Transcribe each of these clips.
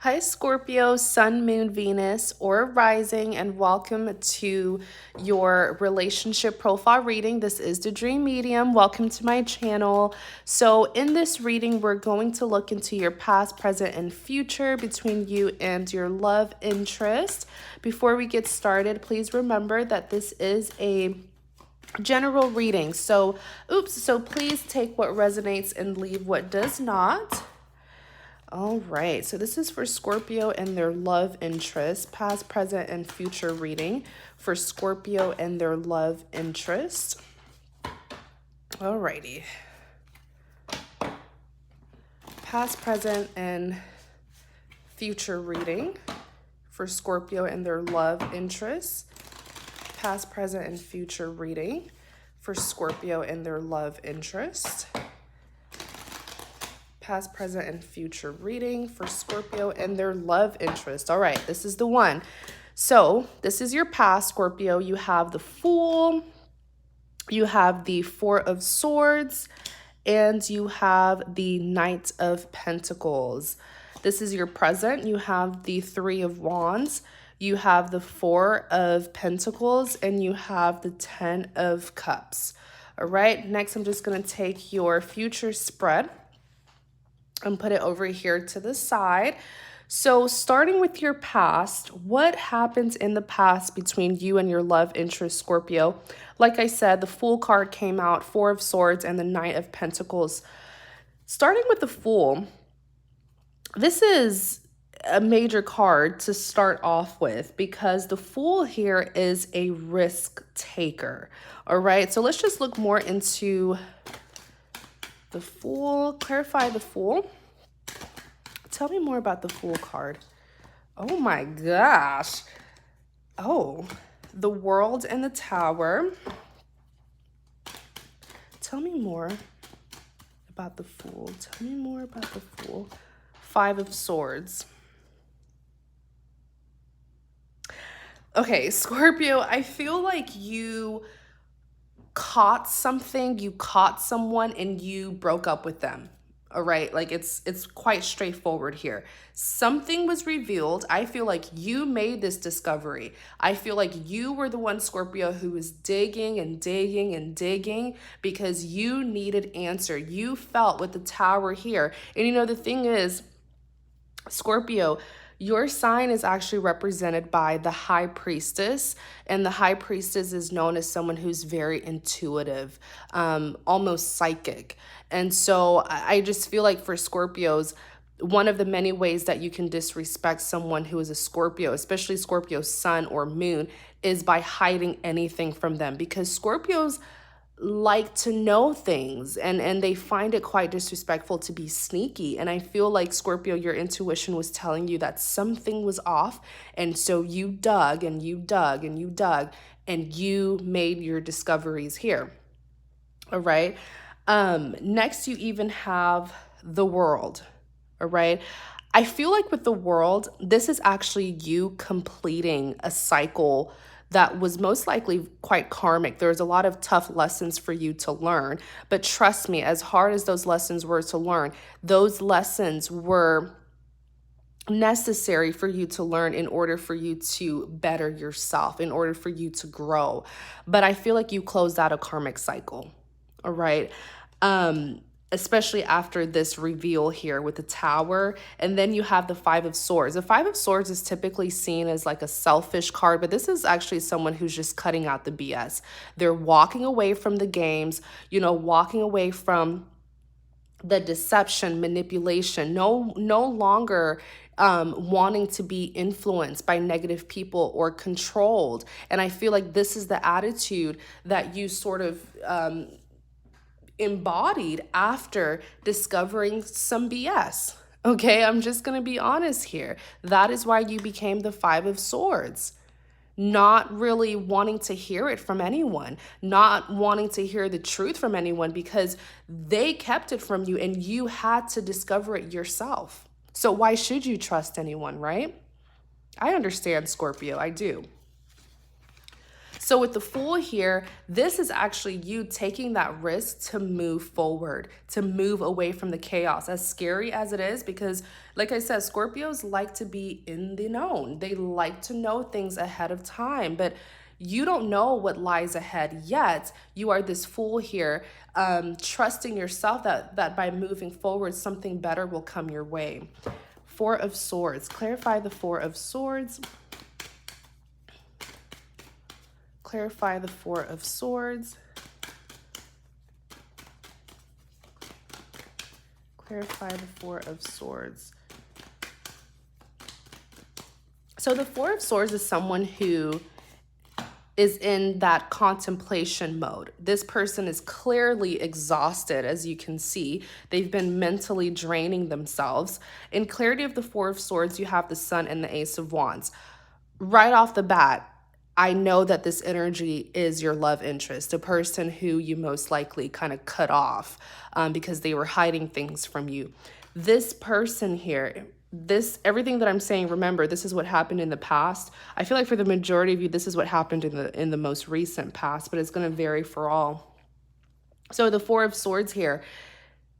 Hi, Scorpio, Sun, Moon, Venus, or Rising, and welcome to your relationship profile reading. This is the Dream Medium. Welcome to my channel. So in this reading, we're going to look into your past, present, and future between you and your love interest. Before we get started, please remember that this is a general reading. So please take what resonates and leave what does not. All right, so this is for Scorpio and their love interest, past, present, and future reading for Scorpio and their love interest. All righty. Past, present, and future reading for Scorpio and their love interest. Past, present, and future reading for Scorpio and their love interest. Past, present, and future reading for Scorpio and their love interest. All right, this is the one. So this is your past, Scorpio. You have the Fool, you have the Four of Swords, and you have the Knight of Pentacles. This is your present. You have the Three of Wands, you have the Four of Pentacles, and you have the Ten of Cups. All right, next I'm just going to take your future spread and put it over here to the side. So starting with your past, what happens in the past between you and your love interest, Scorpio? Like I said, the Fool card came out, Four of Swords, and the Knight of Pentacles. Starting with the Fool, this is a major card to start off with because the Fool here is a risk taker. All right, so let's just look more into the Fool, clarify the Fool. Tell me more about the Fool card. Oh my gosh. Oh, the World and the Tower. Tell me more about the Fool. Tell me more about the Fool. Five of Swords. Okay, Scorpio, I feel like you caught something, you caught someone, and you broke up with them. All right, like it's quite straightforward here. Something was revealed. I feel like you made this discovery. I feel like you were the one, Scorpio, who was digging and digging and digging because you needed answer. You felt with the Tower here. And you know, the thing is, Scorpio, your sign is actually represented by the High Priestess, and the High Priestess is known as someone who's very intuitive, almost psychic. And so I just feel like for Scorpios, one of the many ways that you can disrespect someone who is a Scorpio, especially Scorpio's sun or moon, is by hiding anything from them, because Scorpios like to know things and they find it quite disrespectful to be sneaky. And I feel like, Scorpio, your intuition was telling you that something was off, and so you dug and you dug and you dug and you made your discoveries here. All right, next you even have the World. All right, I feel like with the World, this is actually you completing a cycle that was most likely quite karmic. There's a lot of tough lessons for you to learn. But trust me, as hard as those lessons were to learn, those lessons were necessary for you to learn in order for you to better yourself, in order for you to grow. But I feel like you closed out a karmic cycle. All right. Especially after this reveal here with the Tower. And then you have the Five of Swords. The Five of Swords is typically seen as like a selfish card, but this is actually someone who's just cutting out the BS. They're walking away from the games, you know, walking away from the deception, manipulation, no longer wanting to be influenced by negative people or controlled. And I feel like this is the attitude that you sort of embodied after discovering some BS. Okay, I'm just going to be honest here. That is why you became the Five of Swords. Not really wanting to hear it from anyone, not wanting to hear the truth from anyone because they kept it from you and you had to discover it yourself. So why should you trust anyone, right? I understand, Scorpio, I do. So with the Fool here, this is actually you taking that risk to move forward, to move away from the chaos, as scary as it is, because like I said, Scorpios like to be in the known. They like to know things ahead of time, but you don't know what lies ahead yet. You are this Fool here, trusting yourself that by moving forward, something better will come your way. Four of Swords. Clarify the Four of Swords. Clarify the Four of Swords. Clarify the Four of Swords. So the Four of Swords is someone who is in that contemplation mode. This person is clearly exhausted, as you can see. They've been mentally draining themselves. In clarity of the Four of Swords, you have the Sun and the Ace of Wands. Right off the bat, I know that this energy is your love interest, a person who you most likely kind of cut off because they were hiding things from you. This person here, everything that I'm saying, remember, this is what happened in the past. I feel like for the majority of you, this is what happened in the most recent past, but it's going to vary for all. So the Four of Swords here,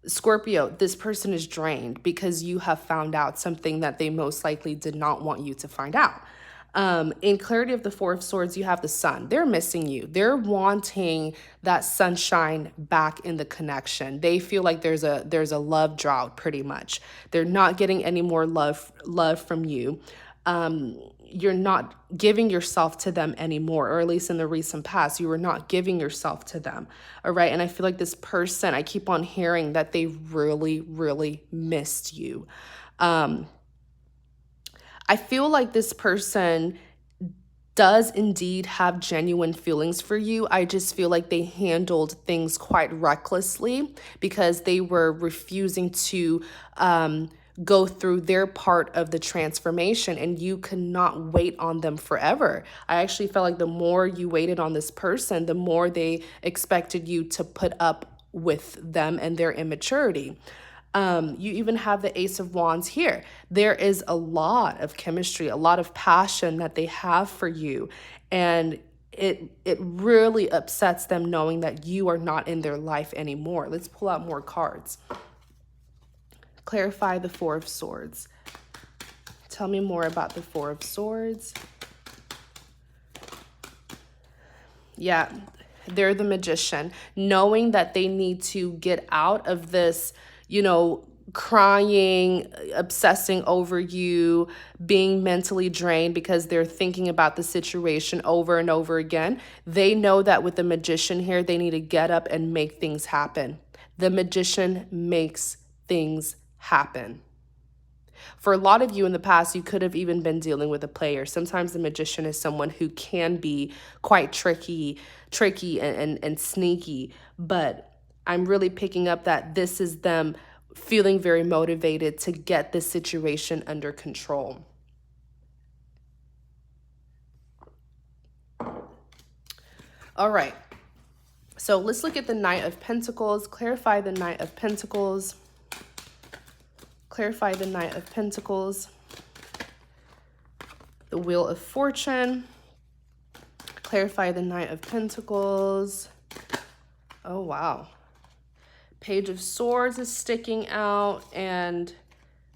Scorpio, this person is drained because you have found out something that they most likely did not want you to find out. In clarity of the Four of Swords, you have the Sun. They're missing you. They're wanting that sunshine back in the connection. They feel like there's a love drought, pretty much. They're not getting any more love from you. You're not giving yourself to them anymore, or at least in the recent past, you were not giving yourself to them. All right. And I feel like this person, I keep on hearing that they really, really missed you. I feel like this person does indeed have genuine feelings for you. I just feel like they handled things quite recklessly because they were refusing to go through their part of the transformation, and you could not wait on them forever. I actually felt like the more you waited on this person, the more they expected you to put up with them and their immaturity. You even have the Ace of Wands here. There is a lot of chemistry, a lot of passion that they have for you. And it really upsets them knowing that you are not in their life anymore. Let's pull out more cards. Clarify the Four of Swords. Tell me more about the Four of Swords. Yeah, they're the Magician, knowing that they need to get out of this, crying, obsessing over you, being mentally drained because they're thinking about the situation over and over again. They know that with the Magician here, they need to get up and make things happen. The Magician makes things happen. For a lot of you in the past, you could have even been dealing with a player. Sometimes the Magician is someone who can be quite tricky and sneaky, but I'm really picking up that this is them feeling very motivated to get this situation under control. All right. So let's look at the Knight of Pentacles. Clarify the Knight of Pentacles. Clarify the Knight of Pentacles. The Wheel of Fortune. Clarify the Knight of Pentacles. Oh, wow. Page of Swords is sticking out, and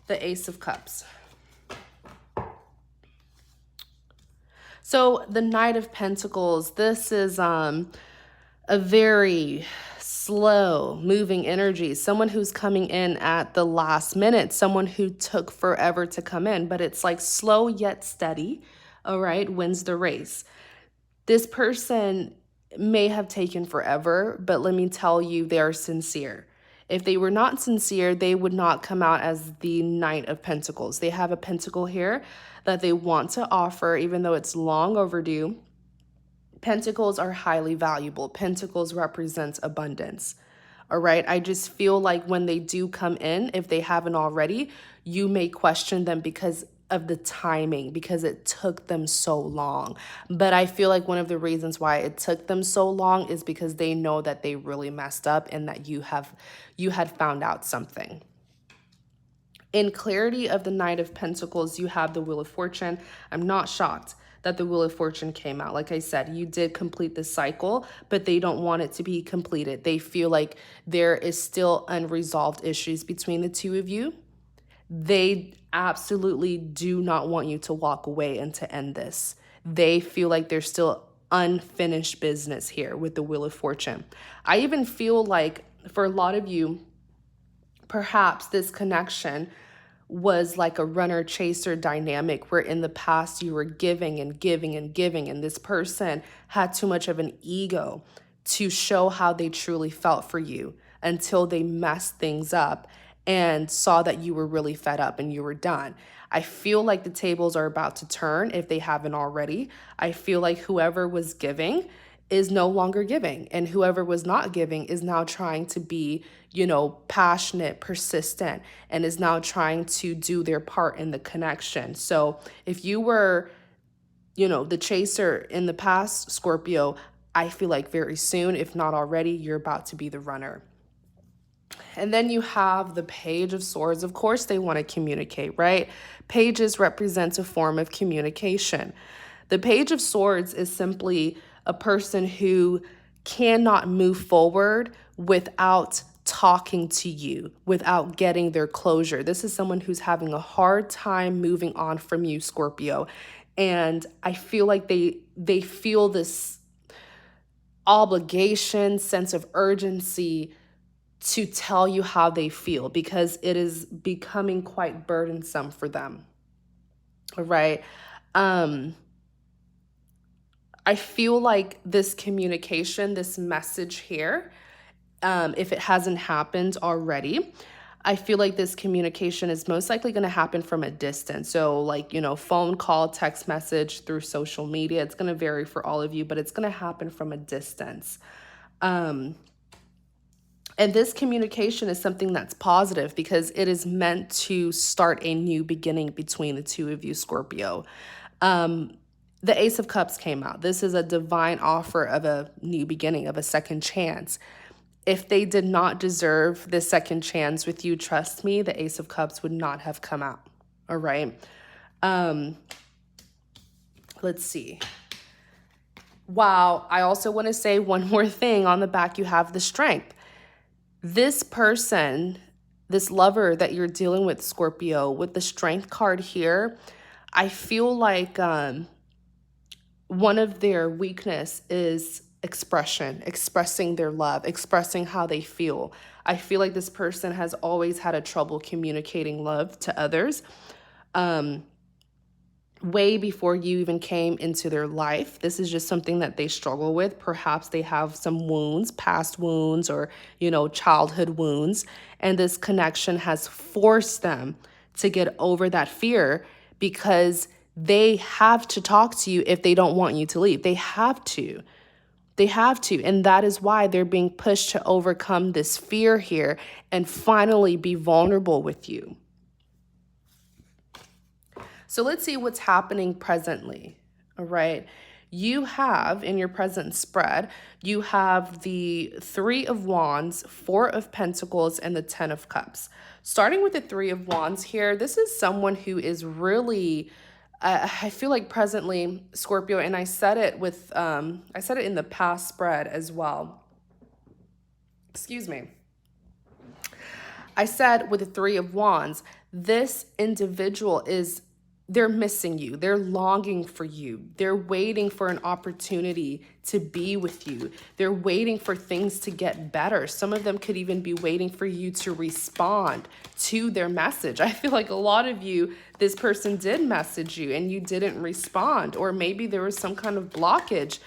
the Ace of Cups. So the Knight of Pentacles, this is a very slow moving energy, someone who's coming in at the last minute, someone who took forever to come in, but it's like slow yet steady, all right, wins the race. This person may have taken forever, but let me tell you, they're sincere. If they were not sincere, they would not come out as the Knight of Pentacles. They have a pentacle here that they want to offer, even though it's long overdue. Pentacles are highly valuable. Pentacles represents abundance. All right. I just feel like when they do come in, if they haven't already, you may question them because of the timing, because it took them so long. But I feel like one of the reasons why it took them so long is because they know that they really messed up and that you had found out something. In clarity of the Knight of Pentacles, you have the Wheel of Fortune. I'm not shocked that the Wheel of Fortune came out. Like I said, you did complete the cycle, but they don't want it to be completed. They feel like there is still unresolved issues between the two of you. They absolutely do not want you to walk away and to end this. They feel like there's still unfinished business here with the Wheel of Fortune. I even feel like for a lot of you, perhaps this connection was like a runner chaser dynamic where in the past you were giving and giving and giving, and this person had too much of an ego to show how they truly felt for you until they messed things up and saw that you were really fed up and you were done. I feel like the tables are about to turn if they haven't already. I feel like whoever was giving is no longer giving, and whoever was not giving is now trying to be, passionate, persistent, and is now trying to do their part in the connection. So if you were, the chaser in the past, Scorpio, I feel like very soon, if not already, you're about to be the runner. And then you have the Page of Swords. Of course, they want to communicate, right? Pages represent a form of communication. The Page of Swords is simply a person who cannot move forward without talking to you, without getting their closure. This is someone who's having a hard time moving on from you, Scorpio. And I feel like they feel this obligation, sense of urgency to tell you how they feel because it is becoming quite burdensome for them. All right. I feel like this communication, this message here, if it hasn't happened already, I feel like this communication is most likely going to happen from a distance. So like, phone call, text message, through social media. It's going to vary for all of you, but it's going to happen from a distance. And this communication is something that's positive because it is meant to start a new beginning between the two of you, Scorpio. The Ace of Cups came out. This is a divine offer of a new beginning, of a second chance. If they did not deserve this second chance with you, trust me, the Ace of Cups would not have come out. All right. Let's see. Wow. I also want to say one more thing. On the back, you have the Strength. This person, this lover that you're dealing with, Scorpio, with the Strength card here, I feel like one of their weakness is expressing their love, expressing how they feel. I feel like this person has always had a trouble communicating love to others. Way before you even came into their life. This is just something that they struggle with. Perhaps they have some wounds, past wounds, or, childhood wounds. And this connection has forced them to get over that fear because they have to talk to you if they don't want you to leave. They have to. They have to. And that is why they're being pushed to overcome this fear here and finally be vulnerable with you. So let's see what's happening presently. All right. You have in your present spread, you have the Three of Wands, Four of Pentacles, and the Ten of Cups. Starting with the Three of Wands here, this is someone who is really, I feel like presently, Scorpio, and I said it in the past spread as well. Excuse me. I said with the Three of Wands, this individual they're missing you. They're longing for you. They're waiting for an opportunity to be with you. They're waiting for things to get better. Some of them could even be waiting for you to respond to their message. I feel like a lot of you, this person did message you and you didn't respond, or maybe there was some kind of blockage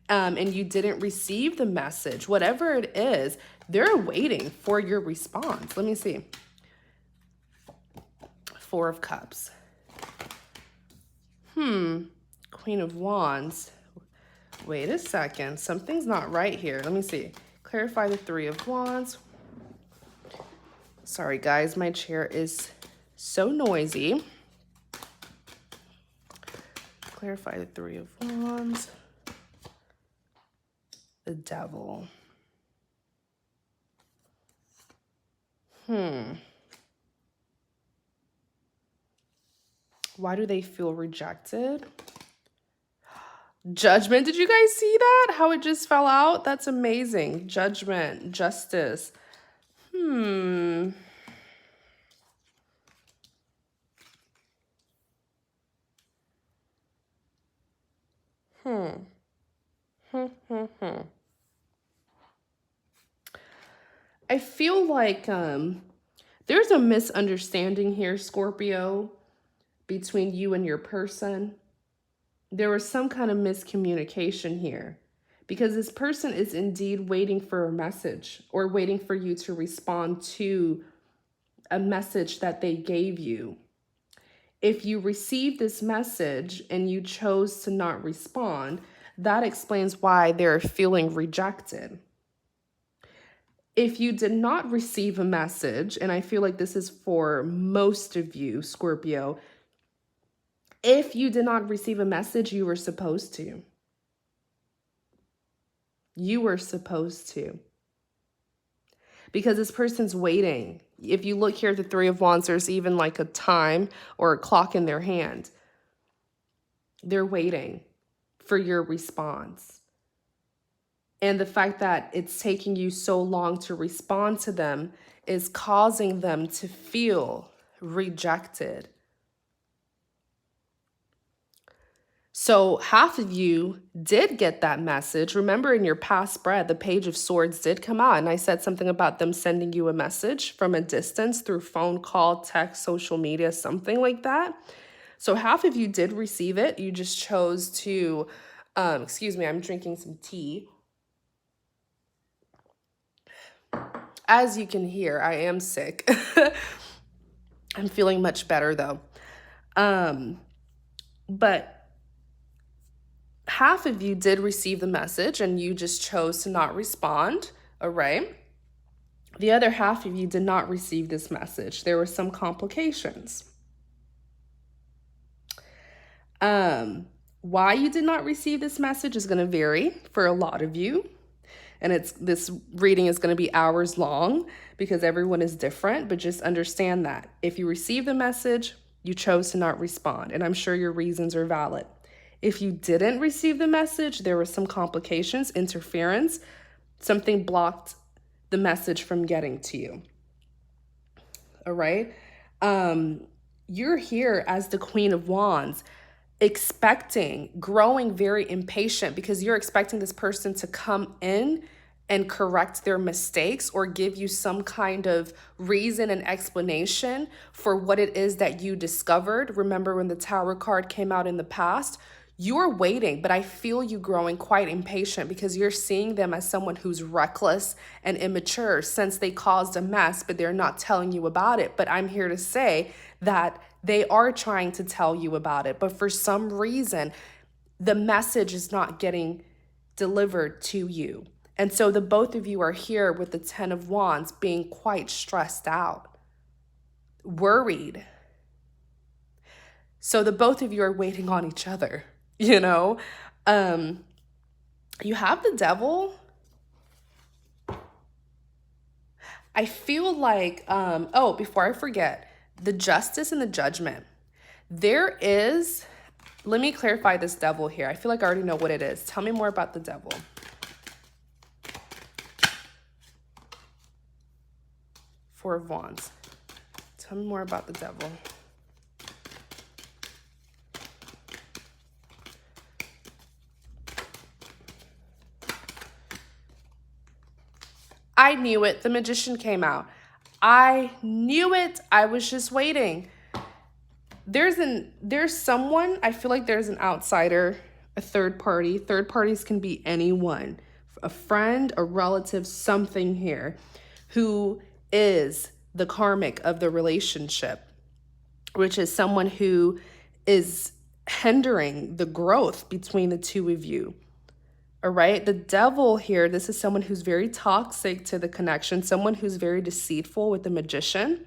and you didn't receive the message. Whatever it is, they're waiting for your response. Let me see. Four of Cups. Queen of Wands. Wait a second. Something's not right here. Let me see. Clarify the Three of Wands. Sorry, guys. My chair is so noisy. Clarify the Three of Wands. The Devil. Why do they feel rejected? Judgment. Did you guys see that? How it just fell out? That's amazing. Judgment, justice. Hmm. Hmm. Hmm. Hmm. Hmm. I feel like there's a misunderstanding here, Scorpio, between you and your person. There was some kind of miscommunication here because this person is indeed waiting for a message or waiting for you to respond to a message that they gave you. If you received this message and you chose to not respond, that explains why they're feeling rejected. If you did not receive a message, and I feel like this is for most of you, Scorpio, if you did not receive a message, you were supposed to. You were supposed to. Because this person's waiting. If you look here at the Three of Wands, there's even like a time or a clock in their hand. They're waiting for your response. And the fact that it's taking you so long to respond to them is causing them to feel rejected. So half of you did get that message. Remember, in your past spread, the Page of Swords did come out, and I said something about them sending you a message from a distance through phone call, text, social media, something like that. So half of you did receive it. You just chose to, excuse me, I'm drinking some tea. As you can hear, I am sick. I'm feeling much better though. But half of you did receive the message and you just chose to not respond, all right? The other half of you did not receive this message. There were some complications. Why you did not receive this message is going to vary for a lot of you. And this reading is going to be hours long because everyone is different, but just understand that if you receive the message, you chose to not respond, and I'm sure your reasons are valid. If you didn't receive the message, there were some complications, interference, something blocked the message from getting to you. All right? You're here as the Queen of Wands, expecting, growing very impatient because you're expecting this person to come in and correct their mistakes or give you some kind of reason and explanation for what it is that you discovered. Remember when the Tower card came out in the past? You're waiting, but I feel you growing quite impatient because you're seeing them as someone who's reckless and immature since they caused a mess, but they're not telling you about it. But I'm here to say that they are trying to tell you about it, but for some reason, the message is not getting delivered to you. And so the both of you are here with the Ten of Wands being quite stressed out, worried. So the both of you are waiting on each other, you know? You have the Devil. I feel like, before I forget, the Justice and the Judgment. There is, let me clarify this Devil here. I feel like I already know what it is. Tell me more about the Devil. Four of Wands. Tell me more about the Devil. I knew it. The Magician came out. I knew it. I was just waiting. There's someone, I feel like there's an outsider, a third party. Third parties can be anyone, a friend, a relative, something here, who is the karmic of the relationship, which is someone who is hindering the growth between the two of you. All right. The Devil here, this is someone who's very toxic to the connection, someone who's very deceitful with the Magician.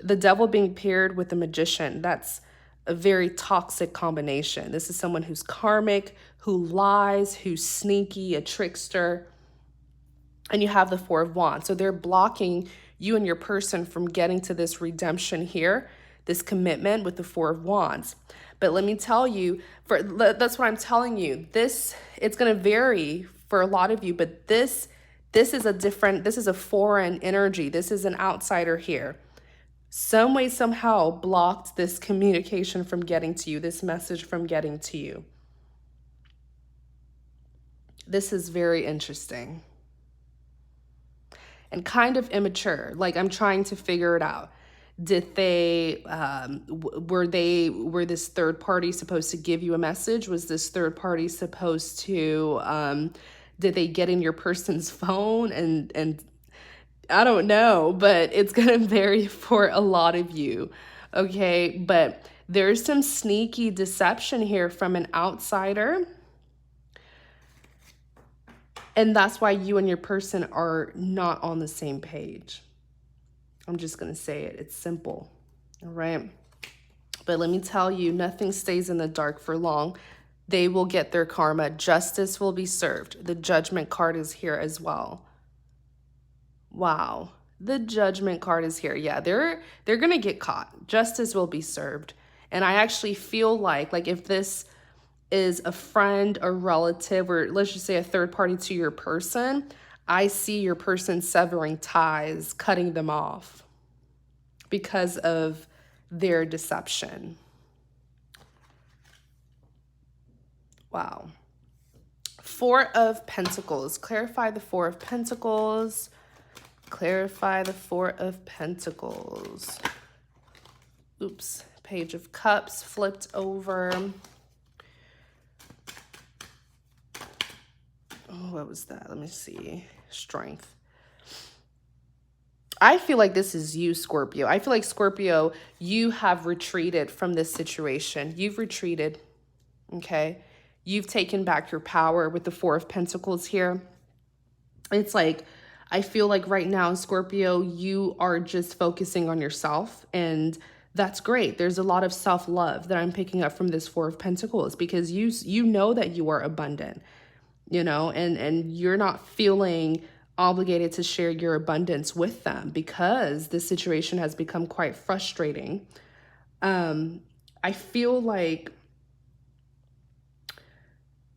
The Devil being paired with the Magician, that's a very toxic combination. This is someone who's karmic, who lies, who's sneaky, a trickster. And you have the Four of Wands. So they're blocking you and your person from getting to this redemption here, this commitment with the Four of Wands. But let me tell you, that's what I'm telling you. It's going to vary for a lot of you, but this is this is a foreign energy. This is an outsider here. Some way, somehow blocked this communication from getting to you, this message from getting to you. This is very interesting and kind of immature. Like, I'm trying to figure it out. Did they, were this third party supposed to give you a message? Was this third party supposed to, did they get in your person's phone? And I don't know, but it's going to vary for a lot of you. Okay. But there's some sneaky deception here from an outsider. And that's why you and your person are not on the same page. I'm just going to say it. It's simple. All right. But let me tell you, nothing stays in the dark for long. They will get their karma. Justice will be served. The Judgment card is here as well. Wow. The Judgment card is here. Yeah, they're going to get caught. Justice will be served. And I actually feel like if this is a friend, a relative, or let's just say a third party to your person, I see your person severing ties, cutting them off because of their deception. Wow. Four of Pentacles. Clarify the Four of Pentacles. Clarify the Four of Pentacles. Oops. Page of Cups flipped over. Oh, what was that? Let me see. Strength. I feel like this is you, Scorpio. I feel like, Scorpio, you have retreated from this situation. You've retreated, okay? You've taken back your power with the Four of Pentacles here. It's like, I feel like right now, Scorpio, you are just focusing on yourself, and that's great. There's a lot of self-love that I'm picking up from this Four of Pentacles, because you know that you are abundant, you know, and you're not feeling obligated to share your abundance with them because this situation has become quite frustrating. I feel like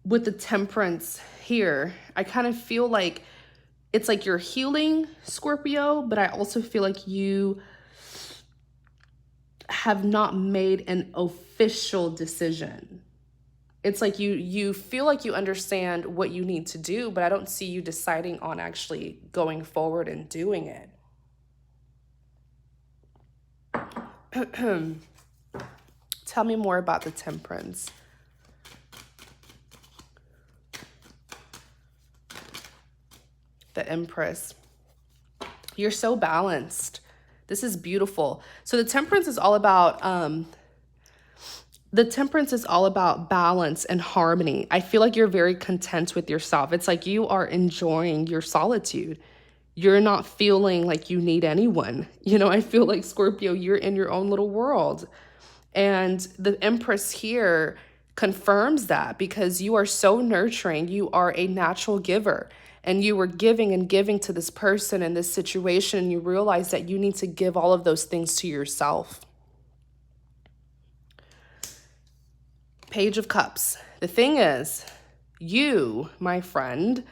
with the Temperance here, I kind of feel like it's like you're healing, Scorpio, but I also feel like you have not made an official decision. It's like you feel like you understand what you need to do, but I don't see you deciding on actually going forward and doing it. Tell me more about the Temperance. The Empress. You're so balanced. This is beautiful. So the Temperance is all about balance and harmony. I feel like you're very content with yourself. It's like you are enjoying your solitude. You're not feeling like you need anyone. You know, I feel like, Scorpio, you're in your own little world. And the Empress here confirms that, because you are so nurturing. You are a natural giver. And you were giving and giving to this person in this situation, and you realize that you need to give all of those things to yourself. Page of Cups. The thing is, you, my friend,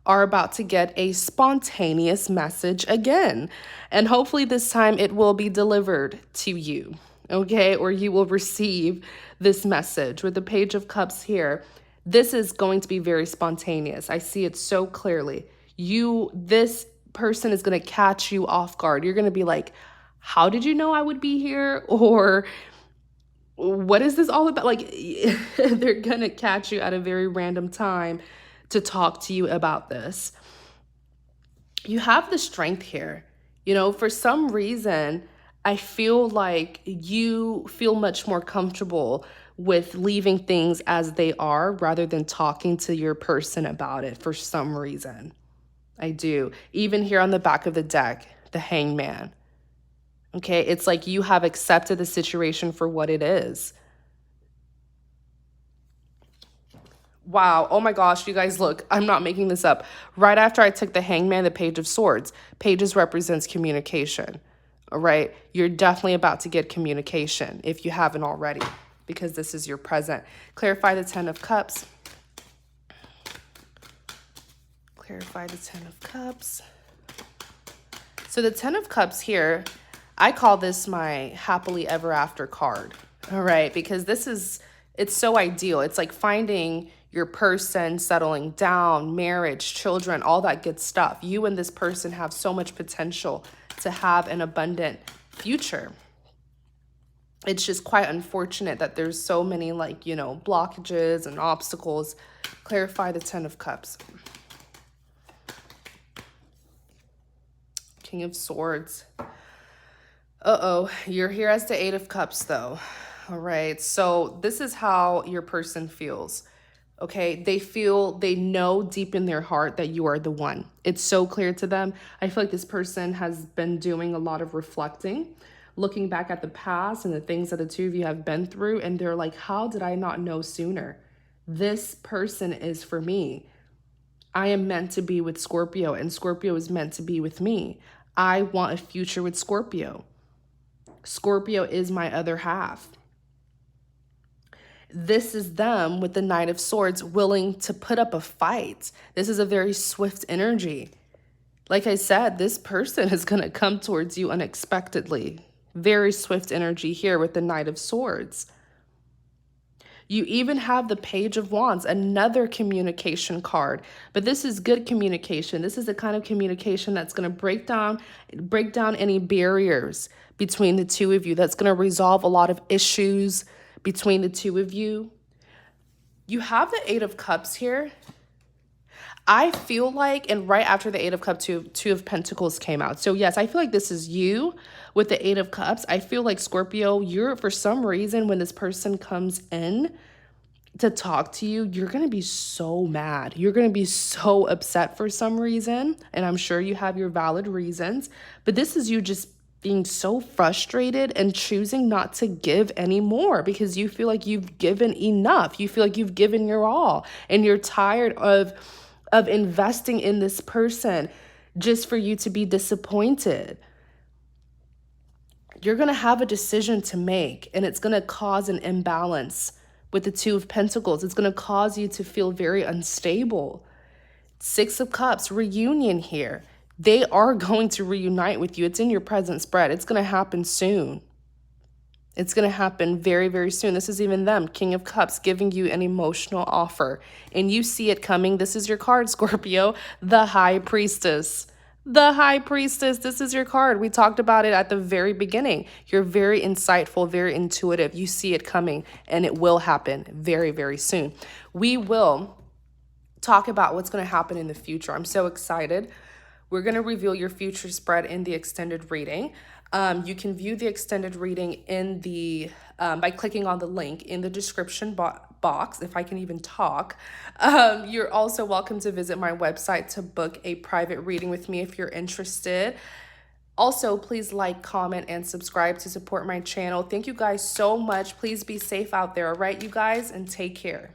are about to get a spontaneous message again. And hopefully this time it will be delivered to you, okay? Or you will receive this message. With the Page of Cups here, this is going to be very spontaneous. I see it so clearly. This person is going to catch you off guard. You're going to be like, how did you know I would be here? Or what is this all about? Like, they're going to catch you at a very random time to talk to you about this. You have the Strength here. You know, for some reason, I feel like you feel much more comfortable with leaving things as they are rather than talking to your person about it for some reason. I do. Even here on the back of the deck, the Hangman. Okay, it's like you have accepted the situation for what it is. Wow. Oh my gosh, you guys, look, I'm not making this up. Right after I took the Hangman, the Page of Swords. Pages represents communication. all right? You're definitely about to get communication if you haven't already, because this is your present. Clarify the Ten of Cups. Clarify the Ten of Cups. So the Ten of Cups here, I call this my happily ever after card, all right? Because it's so ideal. It's like finding your person, settling down, marriage, children, all that good stuff. You and this person have so much potential to have an abundant future. It's just quite unfortunate that there's so many blockages and obstacles. Clarify the Ten of Cups. King of Swords. You're here as the Eight of Cups though. All right, so this is how your person feels. Okay, they know deep in their heart that you are the one. It's so clear to them. I feel like this person has been doing a lot of reflecting, looking back at the past and the things that the two of you have been through. And they're like, how did I not know sooner? This person is for me. I am meant to be with Scorpio, and Scorpio is meant to be with me. I want a future with Scorpio. Scorpio is my other half. This is them with the Knight of Swords willing to put up a fight. This is a very swift energy. Like I said, this person is going to come towards you unexpectedly. Very swift energy here with the Knight of Swords. You even have the Page of Wands, another communication card. But this is good communication. This is the kind of communication that's going to break down any barriers between the two of you. That's going to resolve a lot of issues between the two of you. You have the Eight of Cups here. I feel like, and right after the Eight of Cups, Two of Pentacles came out. So yes, I feel like this is you with the Eight of Cups. I feel like Scorpio, you're, for some reason, when this person comes in to talk to you, you're going to be so mad. You're going to be so upset for some reason. And I'm sure you have your valid reasons. But this is you just being so frustrated and choosing not to give anymore because you feel like you've given enough. You feel like you've given your all. And you're tired of investing in this person just for you to be disappointed. You're going to have a decision to make, and it's going to cause an imbalance with the Two of Pentacles. It's going to cause you to feel very unstable. Six of Cups, reunion here. They are going to reunite with you. It's in your present spread. It's going to happen soon. It's going to happen very, very soon. This is even them, King of Cups, giving you an emotional offer. And you see it coming. This is your card, Scorpio, the High Priestess. The High Priestess, this is your card. We talked about it at the very beginning. You're very insightful, very intuitive. You see it coming, and it will happen very, very soon. We will talk about what's going to happen in the future. I'm so excited. We're going to reveal your future spread in the extended reading. You can view the extended reading in the by clicking on the link in the description box, if I can even talk. You're also welcome to visit my website to book a private reading with me if you're interested. Also, please like, comment, and subscribe to support my channel. Thank you guys so much. Please be safe out there, all right, you guys, and take care.